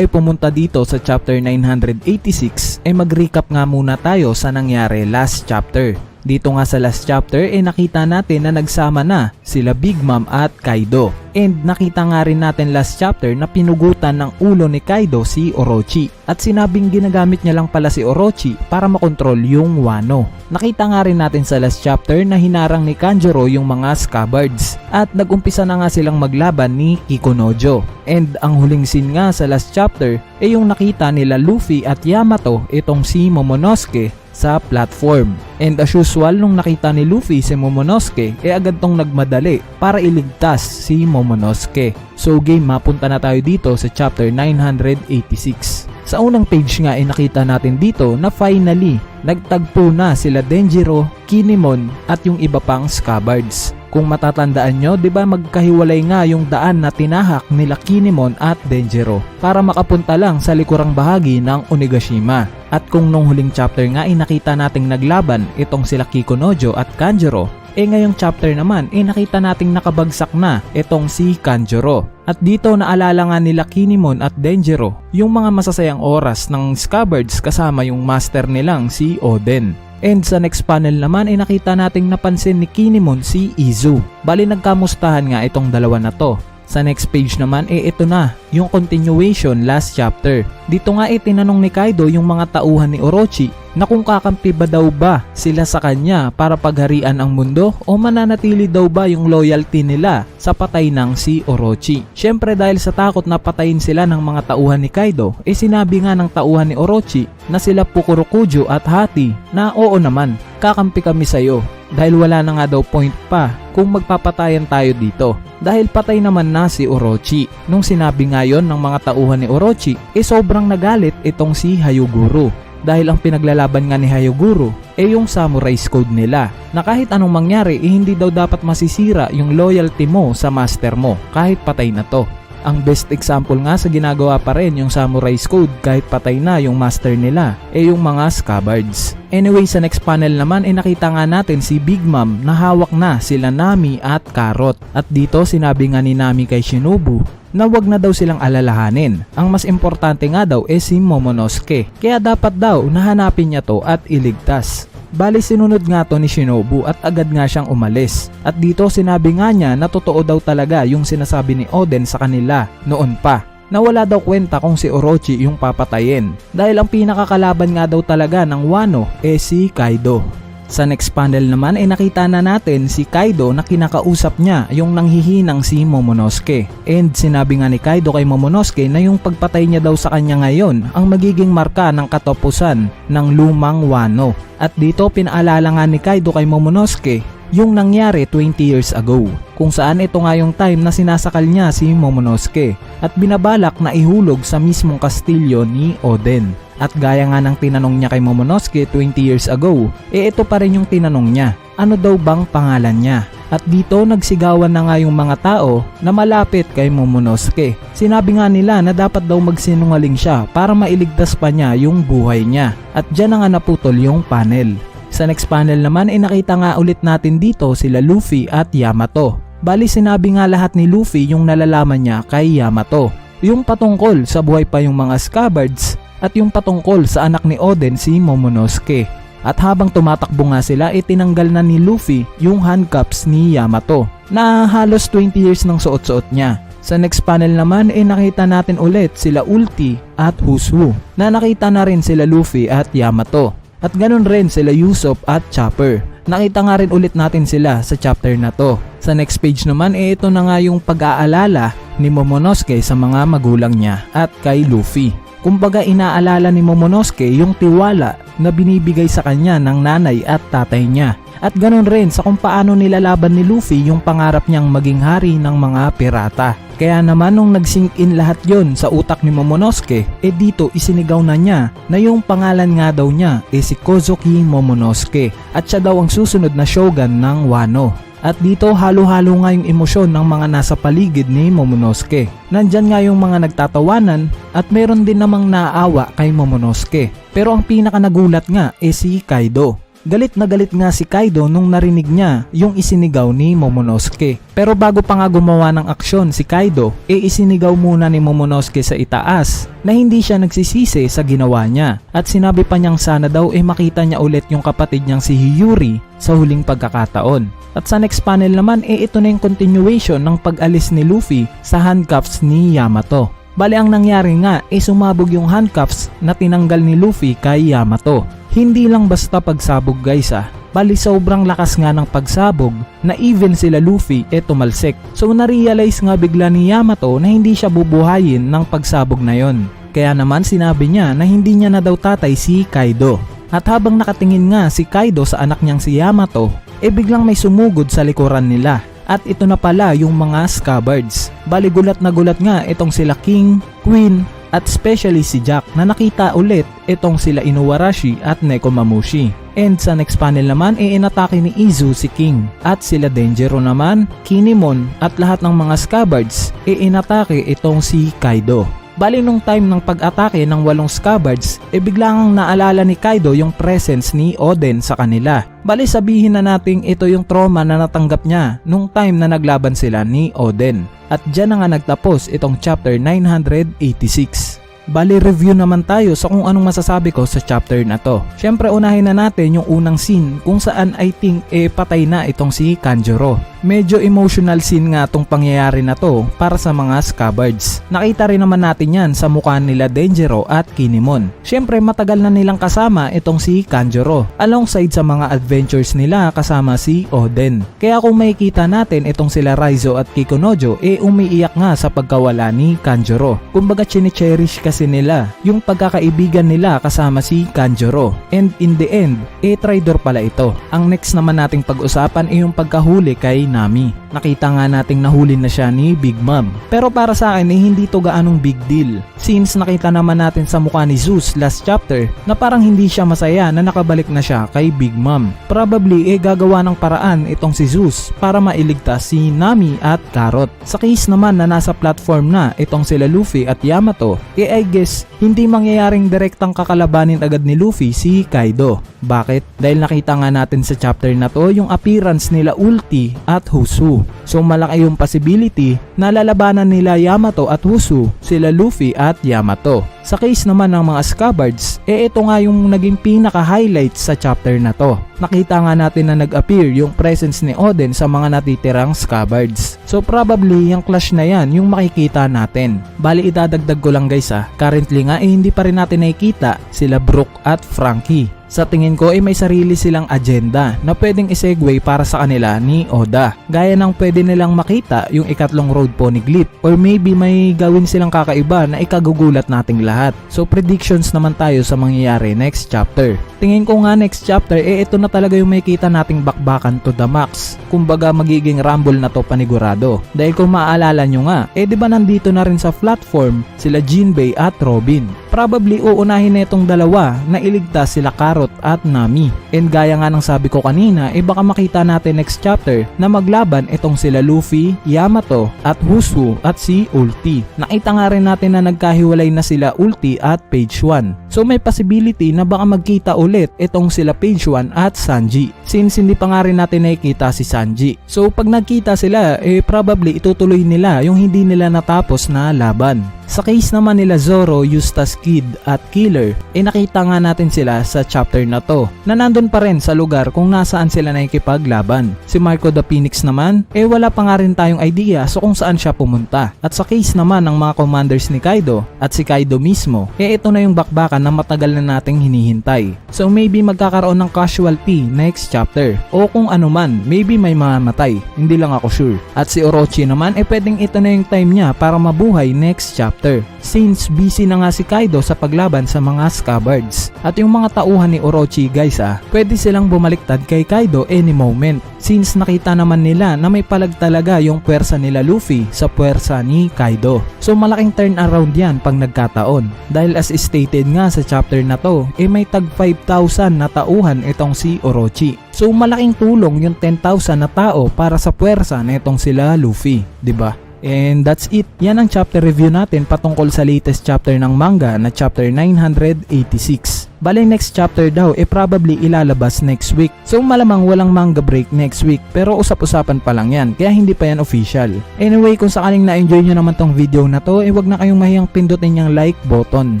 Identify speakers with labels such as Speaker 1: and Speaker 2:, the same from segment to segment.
Speaker 1: ay pumunta dito sa chapter 986 ay mag-recap nga muna tayo sa nangyari last chapter. Dito nga sa last chapter nakita natin na nagsama na sila Big Mom at Kaido. And nakita nga rin natin last chapter na pinugutan ng ulo ni Kaido si Orochi. At sinabing ginagamit niya lang pala si Orochi para makontrol yung Wano. Nakita nga rin natin sa last chapter na hinarang ni Kanjuro yung mga Scabbards. At nagumpisa na nga silang maglaban ni Kikunojo. And ang huling scene nga sa last chapter ay yung nakita nila Luffy at Yamato itong si Momonosuke sa platform. And as usual, nung nakita ni Luffy si Momonosuke, agad tong nagmadali para iligtas si Momonosuke. So game, mapunta na tayo dito sa chapter 986. Sa unang page nga nakita natin dito na finally, nagtagpo na sila Denjiro, Kinemon at yung iba pang Scabbards. Kung matatandaan nyo, di ba magkahiwalay nga yung daan na tinahak nila Kinemon at Denjiro para makapunta lang sa likurang bahagi ng Onigashima. At kung nung huling chapter nga nakita nating naglaban itong sila Kikunojo at Kanjuro, ngayong chapter naman nakita nating nakabagsak na itong si Kanjuro. At dito naalala nga nila Kinemon at Denjiro yung mga masasayang oras ng Scabbards kasama yung master nilang si Oden. And sa next panel naman nakita nating napansin ni Kinemon si Izu. Bali nagkamustahan nga itong dalawa na to. Sa next page naman ito na yung continuation last chapter. Dito nga tinanong ni Kaido yung mga tauhan ni Orochi na kung kakampi ba daw ba sila sa kanya para pagharian ang mundo o mananatili daw ba yung loyalty nila sa patay ng si Orochi. Syempre dahil sa takot na patayin sila ng mga tauhan ni Kaido, sinabi nga ng tauhan ni Orochi na sila Pukurokujo at Hati na oo naman, kakampi kami sa'yo. Dahil wala na nga daw point pa kung magpapatayan tayo dito. Dahil patay naman na si Orochi. Nung sinabi nga yon ng mga tauhan ni Orochi, sobrang nagalit itong si Hyoguro. Dahil ang pinaglalaban nga ni Hyoguro yung samurai's code nila. Na kahit anong mangyari hindi daw dapat masisira yung loyalty mo sa master mo kahit patay na to. Ang best example nga sa ginagawa pa rin yung Samurai's Code kahit patay na yung master nila yung mga Scabbards. Anyway, sa next panel naman nakita nga natin si Big Mom na hawak na sila Nami at Carrot. At dito sinabi nga ni Nami kay Shinobu na wag na daw silang alalahanin. Ang mas importante nga daw si Momonosuke. Kaya dapat daw nahanapin niya to at iligtas. Bali sinunod nga to ni Shinobu at agad nga siyang umalis. At dito sinabi nga niya na totoo daw talaga yung sinasabi ni Oden sa kanila noon pa. Na wala daw kwenta kung si Orochi yung papatayin. Dahil ang pinakakalaban nga daw talaga ng Wano si Kaido. Sa next panel naman nakita na natin si Kaido na kinakausap niya yung nanghihinang si Momonosuke. And sinabi nga ni Kaido kay Momonosuke na yung pagpatay niya daw sa kanya ngayon ang magiging marka ng katapusan ng lumang Wano. At dito pinaalala nga ni Kaido kay Momonosuke yung nangyari 20 years ago, kung saan ito nga yung time na sinasakal niya si Momonosuke at binabalak na ihulog sa mismong kastilyo ni Oden. At gaya nga ng tinanong niya kay Momonosuke 20 years ago, ito pa rin yung tinanong niya, ano daw bang pangalan niya? At dito nagsigawan na nga yung mga tao na malapit kay Momonosuke. Sinabi nga nila na dapat daw magsinungaling siya para mailigtas pa niya yung buhay niya. At dyan na nga naputol yung panel. Sa next panel naman nakita nga ulit natin dito sila Luffy at Yamato. Bali sinabi nga lahat ni Luffy yung nalalaman niya kay Yamato. Yung patungkol sa buhay pa yung mga Scabbards at yung patungkol sa anak ni Oden si Momonosuke. At habang tumatakbo nga sila tinanggal na ni Luffy yung handcuffs ni Yamato na halos 20 years nang suot-suot niya. Sa next panel naman nakita natin ulit sila Ulti at Huswu na nakita na rin sila Luffy at Yamato. At ganun rin sila Usopp at Chopper. Nakita nga rin ulit natin sila sa chapter na to. Sa next page naman ito na nga yung pag-aalala ni Momonosuke sa mga magulang niya at kay Luffy. Kumbaga inaalala ni Momonosuke yung tiwala na binibigay sa kanya ng nanay at tatay niya. At ganun rin sa kung paano nilalaban ni Luffy yung pangarap niyang maging hari ng mga pirata. Kaya naman nung nag-sink in lahat yon sa utak ni Momonosuke, dito isinigaw na niya na yung pangalan nga daw niya si Kozuki Momonosuke at siya daw ang susunod na shogun ng Wano. At dito halo-halo nga yung emosyon ng mga nasa paligid ni Momonosuke. Nandyan nga yung mga nagtatawanan at meron din namang naaawa kay Momonosuke. Pero ang pinaka nagulat nga si Kaido. Galit na galit nga si Kaido nung narinig niya yung isinigaw ni Momonosuke. Pero bago pa nga gumawa ng aksyon si Kaido, isinigaw muna ni Momonosuke sa itaas na hindi siya nagsisisi sa ginawa niya. At sinabi pa niyang sana daw makita niya ulit yung kapatid niyang si Hiyuri sa huling pagkakataon. At sa next panel naman ito na yung continuation ng pag-alis ni Luffy sa handcuffs ni Yamato. Bali ang nangyari nga sumabog yung handcuffs na tinanggal ni Luffy kay Yamato. Hindi lang basta pagsabog guys bali sobrang lakas nga ng pagsabog na even sila Luffy tumalsik. So na-realize nga bigla ni Yamato na hindi siya bubuhayin ng pagsabog na yon. Kaya naman sinabi niya na hindi niya na daw tatay si Kaido. At habang nakatingin nga si Kaido sa anak niyang si Yamato, biglang may sumugod sa likuran nila. At ito na pala yung mga scabbards. Bali gulat na gulat nga itong sila King, Queen, at especially si Jack na nakita ulit itong sila Inuarashi at Nekomamushi. And sa next panel naman inatake ni Izu si King at sila Denjiro naman, Kinemon at lahat ng mga scabbards inatake itong si Kaido. Bali nung time ng pag-atake ng 8 scabbards biglang naalala ni Kaido yung presence ni Oden sa kanila. Bali sabihin na natin ito yung trauma na natanggap niya nung time na naglaban sila ni Oden. At dyan na nga nagtapos itong chapter 986. Bali review naman tayo sa kung anong masasabi ko sa chapter na to. Syempre unahin na natin yung unang scene kung saan I think patay na itong si Kanjuro. Medyo emotional scene nga tong pangyayari na to para sa mga scabbards. Nakita rin naman natin yan sa mukha nila Denjiro at Kinemon. Syempre matagal na nilang kasama itong si Kanjuro alongside sa mga adventures nila kasama si Oden. Kaya kung makikita natin itong sila Raizo at Kikunojo umiiyak nga sa pagkawala ni Kanjuro. Kumbaga chine-cherish kasi nila yung pagkakaibigan nila kasama si Kanjuro. And in the end traitor pala ito. Ang next naman nating pag-usapan yung pagkahuli kay Nami. Nakita nga nating nahuli na siya ni Big Mom. Pero para sa akin hindi to gaanong big deal. Since nakita naman natin sa mukha ni Zeus last chapter na parang hindi siya masaya na nakabalik na siya kay Big Mom. Probably gagawa ng paraan itong si Zeus para mailigtas si Nami at Carrot. Sa case naman na nasa platform na itong sila Luffy at Yamato, I guess hindi mangyayaring direktang kakalabanin agad ni Luffy si Kaido. Bakit? Dahil nakita nga natin sa chapter na to yung appearance nila Ulti at Husu. So malaki yung possibility na lalabanan nila Yamato at Husu sila Luffy at Yamato. Sa case naman ng mga scabbards, ito nga yung naging pinaka-highlight sa chapter na to. Nakita nga natin na nag-appear yung presence ni Oden sa mga natitirang scabbards. So probably yung clash na yan yung makikita natin. Bali idadagdag ko lang guys currently nga hindi pa rin natin nakikita sila Brook at Franky. Sa tingin ko may sarili silang agenda na pwedeng isegue para sa kanila ni Oda. Gaya ng pwede nilang makita yung ikatlong road poneglyph or maybe may gawin silang kakaiba na ikagugulat nating lahat. So predictions naman tayo sa mangyayari next chapter. Tingin ko nga next chapter ito na talaga yung makikita nating bakbakan to the max. Kumbaga magiging rumble na to panigurado. Dahil kung maaalala nyo nga di ba nandito na rin sa platform sila Jinbei at Robin. Probably uunahin na itong dalawa na iligtas sila Carrot at Nami. And gaya nga ng sabi ko kanina baka makita natin next chapter na maglaban itong sila Luffy, Yamato at Husu at si Ulti. Nakita nga rin natin na nagkahiwalay na sila Ulti at Page 1. So may possibility na baka magkita ulit itong sila Page 1 at Sanji. Since hindi pa nga rin natin nakikita si Sanji. So pag nagkita sila probably itutuloy nila yung hindi nila natapos na laban. Sa case naman nila Zoro, Eustace Kid at Killer, nakita nga natin sila sa chapter na to na nandun pa rin sa lugar kung nasaan sila nakikipaglaban. Si Marco the Phoenix naman, wala pa nga rin tayong idea so kung saan siya pumunta. At sa case naman ng mga commanders ni Kaido at si Kaido mismo, ito na yung bakbakan na matagal na nating hinihintay. So maybe magkakaroon ng casualty next chapter o kung ano man, maybe may mamamatay, hindi lang ako sure. At si Orochi naman, pwedeng ito na yung time niya para mabuhay next chapter. Since busy na nga si Kaido sa paglaban sa mga scabbards. At yung mga tauhan ni Orochi guys pwede silang bumaliktad kay Kaido any moment. Since nakita naman nila na may palag talaga yung puwersa nila Luffy sa puwersa ni Kaido. So malaking turn around yan pag nagkataon. Dahil as stated nga sa chapter na to, may tag 5,000 na tauhan itong si Orochi. So malaking tulong yung 10,000 na tao para sa puwersa na itong sila Luffy, 'di ba? And that's it. Yan ang chapter review natin patungkol sa latest chapter ng manga na chapter 986. Bale next chapter daw probably ilalabas next week. So malamang walang manga break next week, pero usap-usapan pa lang yan, kaya hindi pa yan official. Anyway, kung sakaling na-enjoy nyo naman tong video na to, wag na kayong mahiyang pindutin yung like button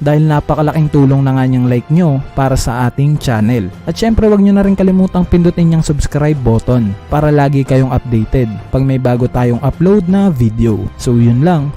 Speaker 1: dahil napakalaking tulong na nga yung like nyo para sa ating channel. At syempre wag nyo na rin kalimutang pindutin yung subscribe button para lagi kayong updated pag may bago tayong upload na video. So yun lang.